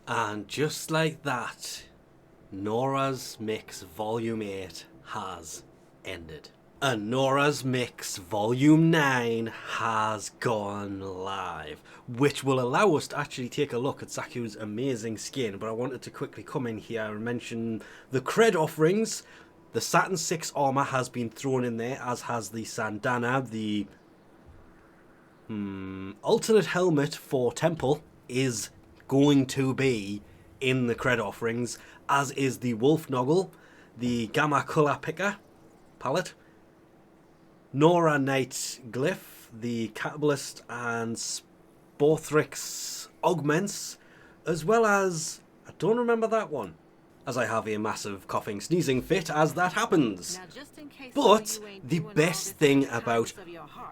And just like that, Nora's Mix Volume 8 has ended. And Nora's Mix Volume 9 has gone live, which will allow us to actually take a look at Zaku's amazing skin. But I wanted to quickly come in here and mention the Cred offerings. The Saturn 6 armor has been thrown in there, as has the Syandana. The alternate helmet for Temple is going to be in the Cred offerings, as is the Wolf Noggle, the Gamma Color Picker palette, Nora Knight Glyph, the Catalyst and Sporthrix augments, as well as, I don't remember that one, as I have a massive coughing sneezing fit as that happens. But the best thing about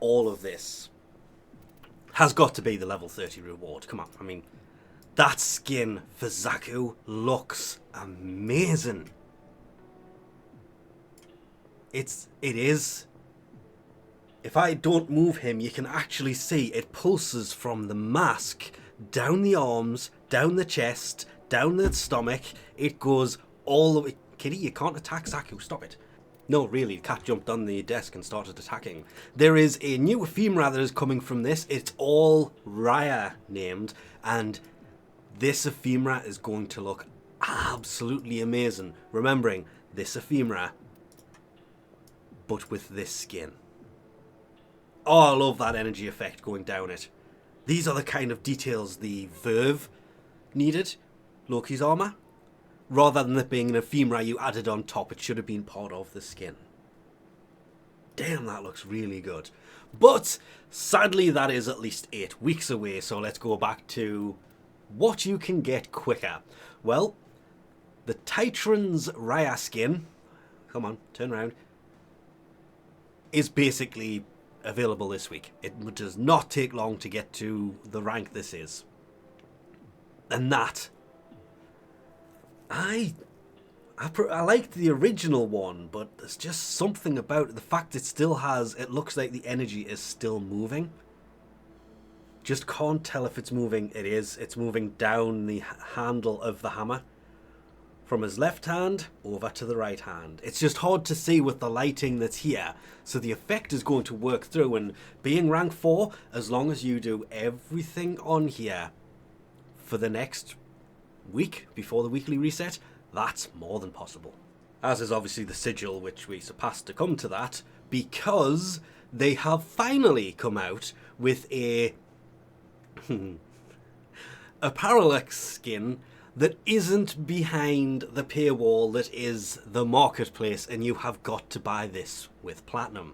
all of this has got to be the level 30 reward. Come on, I mean, that skin for Zaku looks amazing. It is. If I don't move him, you can actually see it pulses from the mask down the arms, down the chest, down the stomach. It goes all the way. Kitty, you can't attack Zaku. Stop it. No, really, the cat jumped on the desk and started attacking. There is a new Ephemera that is coming from this. It's all Raya named, and this Ephemera is going to look absolutely amazing. Remembering, this Ephemera, but with this skin. Oh, I love that energy effect going down it. These are the kind of details the Verve needed, Loki's armor. Rather than it being an Ephemera you added on top, it should have been part of the skin. Damn, that looks really good. But, sadly, that is at least 8 weeks away, so let's go back to what you can get quicker. Well, the Titron's Raya skin, come on, turn around, is basically available this week. It does not take long to get to the rank this is. And that, I liked the original one, but there's just something about the fact it still has, it looks like the energy is still moving. Just can't tell if it's moving. It is. It's moving down the handle of the hammer. From his left hand over to the right hand. It's just hard to see with the lighting that's here. So the effect is going to work through, and being rank 4, as long as you do everything on here for the next week before the weekly reset, that's more than possible. As is obviously the sigil, which we surpassed to come to that, because they have finally come out with a Parallax skin that isn't behind the paywall that is the marketplace, and you have got to buy this with platinum.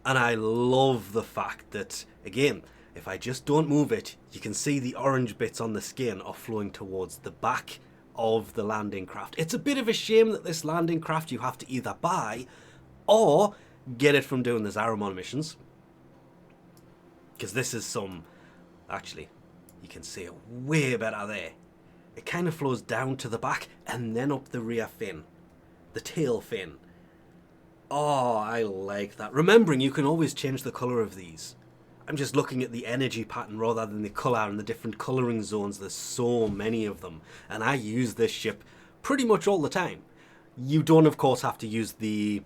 And I love the fact that, again, if I just don't move it, you can see the orange bits on the skin are flowing towards the back of the landing craft. It's a bit of a shame that this landing craft you have to either buy or get it from doing the Zaramon missions. Because this is some, actually, you can see it way better there. It kind of flows down to the back and then up the rear fin. The tail fin. Oh, I like that. Remembering you can always change the colour of these. I'm just looking at the energy pattern rather than the colour and the different colouring zones. There's so many of them. And I use this ship pretty much all the time. You don't, of course, have to use the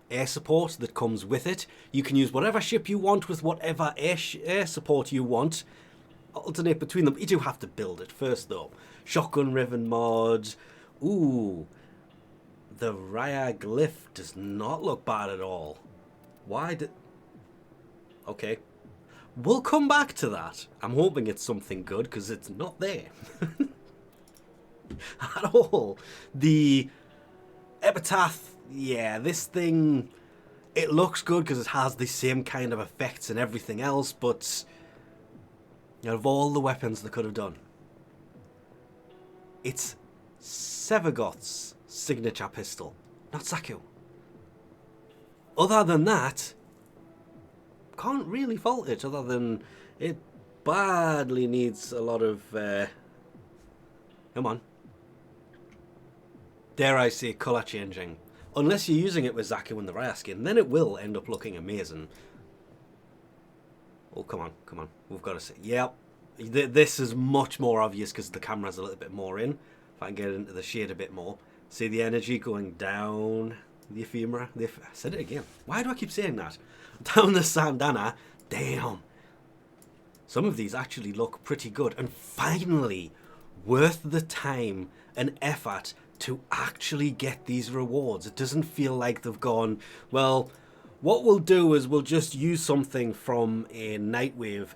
air support that comes with it. You can use whatever ship you want with whatever air support you want. Alternate between them. You do have to build it first, though. Shotgun Riven mod. Ooh. The Raya glyph does not look bad at all. Why did... Okay. We'll come back to that. I'm hoping it's something good, because it's not there. At all. The Epitaph, yeah, this thing, it looks good because it has the same kind of effects and everything else, but out of all the weapons they could have done, it's Sevagoth's signature pistol, not Zaku. Other than that, can't really fault it, other than it badly needs a lot of, come on, dare I say, colour changing. Unless you're using it with Zaku and the Raya skin, then it will end up looking amazing. Oh, come on, come on. We've got to say, yep, This is much more obvious because the camera's a little bit more in. If I can get into the shade a bit more. See the energy going down the Ephemera? I said it again. Why do I keep saying that? Down the Syandana. Damn. Some of these actually look pretty good. And finally, worth the time and effort to actually get these rewards. It doesn't feel like they've gone, well, what we'll do is we'll just use something from a Nightwave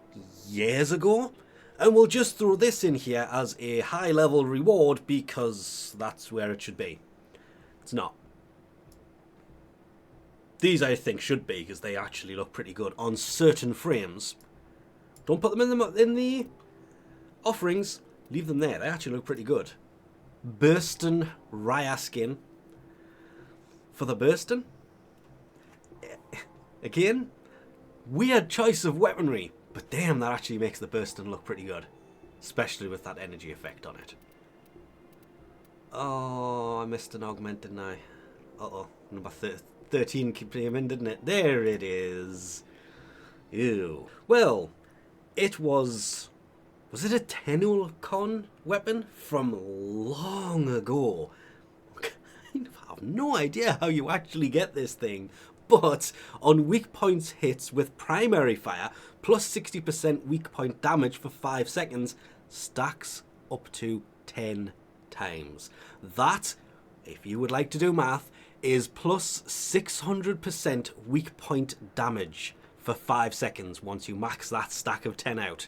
years ago, and we'll just throw this in here as a high-level reward because that's where it should be. It's not. These, I think, should be because they actually look pretty good on certain frames. Don't put them in the offerings. Leave them there. They actually look pretty good. Burston Raya skin. For the Burston. Again, weird choice of weaponry. But damn, that actually makes the Burston look pretty good. Especially with that energy effect on it. Oh, I missed an augment, didn't I? Uh-oh. Number 13 came in, didn't it? There it is. Ew. Well, it was... Was it a Tenulcon weapon from long ago? I kind of have no idea how you actually get this thing. But on weak points hits with primary fire, plus 60% weak point damage for 5 seconds, stacks up to 10 times. That, if you would like to do math, is plus 600% weak point damage for 5 seconds once you max that stack of 10 out.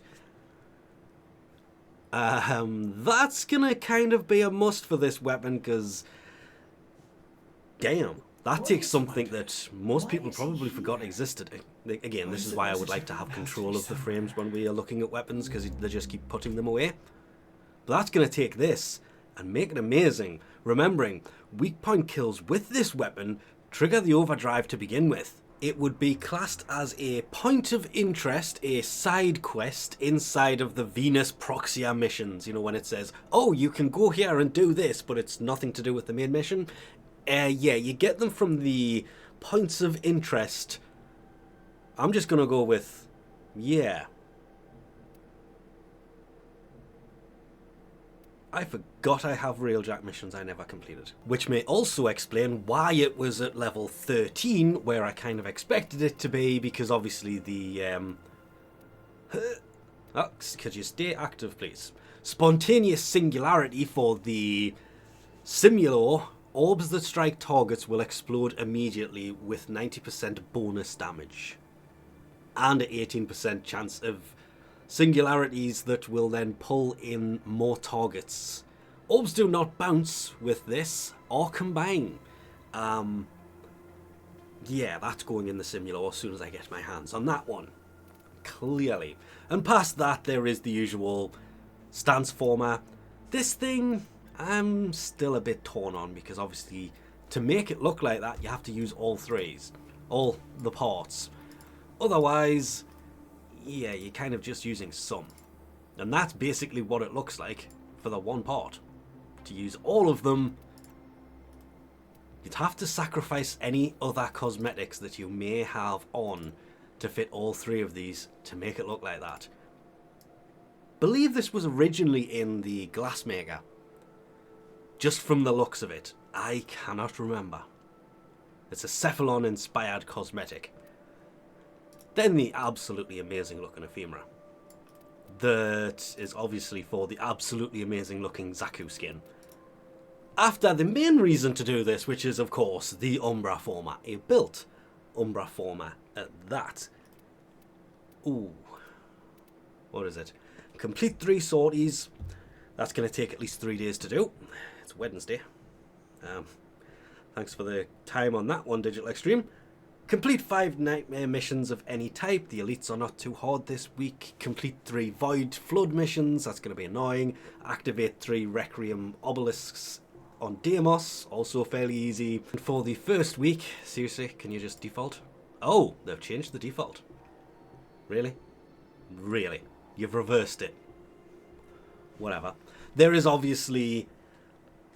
That's gonna kind of be a must for this weapon because, damn, that takes something that most people probably forgot existed. Again, this is why I would like to have control of the frames when we are looking at weapons because they just keep putting them away. But that's gonna take this and make it amazing. Remembering, weak point kills with this weapon trigger the overdrive to begin with. It would be classed as a point of interest, a side quest inside of the Venus Proxia missions. You know, when it says, oh, you can go here and do this, but it's nothing to do with the main mission. Yeah, you get them from the points of interest. I'm just going to go with, yeah. I forgot I have Railjack missions I never completed. Which may also explain why it was at level 13, where I kind of expected it to be, because obviously the... Oh, could you stay active, please? Spontaneous singularity for the Simulo. Orbs that strike targets will explode immediately with 90% bonus damage. And an 18% chance of singularities that will then pull in more targets. Orbs do not bounce with this or combine. Yeah, that's going in the Simulo as soon as I get my hands on that one. Clearly. And past that, there is the usual stance former. This thing, I'm still a bit torn on because obviously to make it look like that, you have to use all threes. All the parts. Otherwise, yeah, you're kind of just using some. And that's basically what it looks like for the one part. To use all of them, you'd have to sacrifice any other cosmetics that you may have on to fit all three of these to make it look like that. Believe this was originally in the Glassmaker. Just from the looks of it, I cannot remember. It's a Cephalon-inspired cosmetic. Then the absolutely amazing looking Ephemera. That is obviously for the absolutely amazing looking Zaku skin. After the main reason to do this, which is of course the Umbra Former. A built Umbra Former at that. Ooh. What is it? Complete 3 sorties. That's going to take at least 3 days to do. It's Wednesday. Thanks for the time on that one, Digital Extreme. Complete 5 nightmare missions of any type. The elites are not too hard this week. Complete 3 void flood missions. That's going to be annoying. Activate 3 requiem obelisks on Deimos. Also fairly easy. And for the first week, seriously, can you just default? Oh, they've changed the default. Really? Really? You've reversed it. Whatever. There is obviously...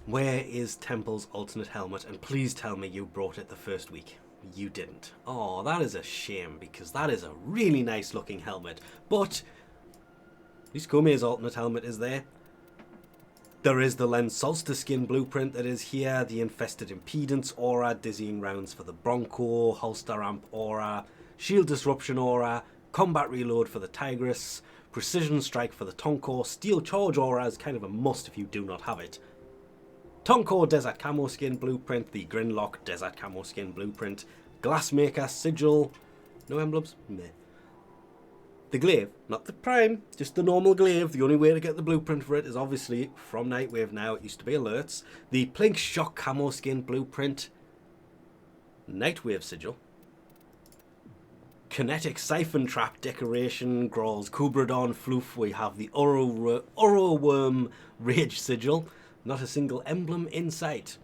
Where is Temple's alternate helmet? And please tell me you brought it the first week. You didn't. Oh, that is a shame, because that is a really nice looking helmet. But At least Kome's alternate helmet is there. There is the Lens Solstice skin blueprint that is here. The Infested Impedance aura, Dizzying Rounds for the Bronco, Holster Ramp aura, Shield Disruption aura, Combat Reload for the Tigress, Precision Strike for the Tonko, Steel Charge aura is kind of a must if you do not have it. Tonko Desert Camo skin blueprint, the Grinlock Desert Camo skin blueprint, Glassmaker sigil, no emblems? Meh. The glaive, not the prime, just the normal glaive. The only way to get the blueprint for it is obviously from Nightwave now. It used to be alerts. The Plink Shock Camo skin blueprint, Nightwave sigil, Kinetic Siphon Trap decoration, Growl's Kubradon floof. We have the Oro Worm Rage sigil. Not a single emblem in sight.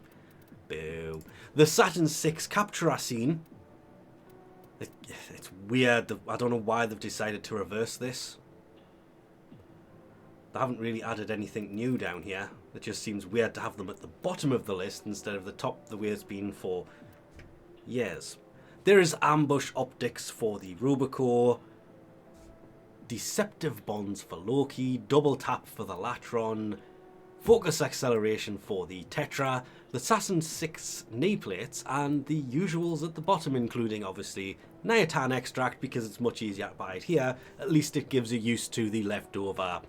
Boo. The Saturn 6 Capture scene. It's weird. I don't know why they've decided to reverse this. They haven't really added anything new down here. It just seems weird to have them at the bottom of the list instead of the top, the way it's been for years. There is Ambush Optics for the Rubico, Deceptive Bonds for Loki, Double Tap for the Latron, Focus Acceleration for the Tetra, the Saturn 6 knee plates, and the usuals at the bottom, including obviously Niatan Extract, because it's much easier to buy it here. At least it gives you use to the leftover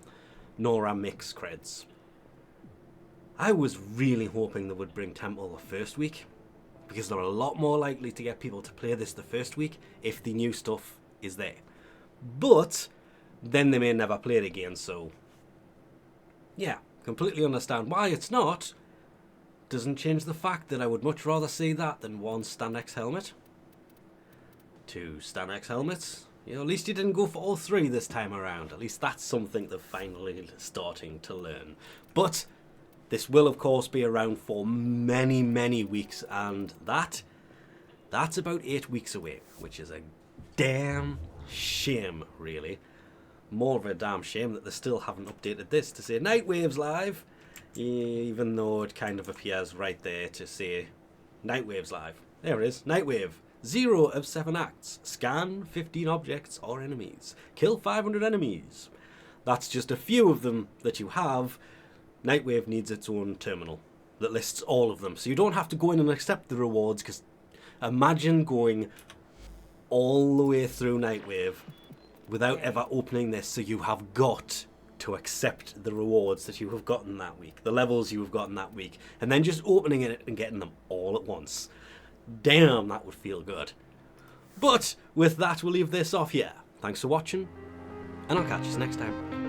Nora mix creds. I was really hoping they would bring Temple the first week, because they're a lot more likely to get people to play this the first week if the new stuff is there. But then they may never play it again, so yeah, completely understand why it's not. Doesn't change the fact that I would much rather see that than one Stanex helmet. 2 Stanex helmets. You know, at least you didn't go for all 3 this time around. At least that's something they're finally starting to learn. But this will of course be around for many, many weeks, and that's about 8 weeks away, which is a damn shame, really. More of a damn shame that they still haven't updated this to say Nightwave's live, even though it kind of appears right there to say Nightwave's live. There it is, Nightwave. 0 of 7 acts. Scan 15 objects or enemies. Kill 500 enemies. That's just a few of them that you have. Nightwave needs its own terminal that lists all of them, so you don't have to go in and accept the rewards, because imagine going all the way through Nightwave without ever opening this, so you have got to accept the rewards that you have gotten that week, the levels you have gotten that week, and then just opening it and getting them all at once. Damn, that would feel good. But with that, we'll leave this off here. Thanks for watching, and I'll catch you next time.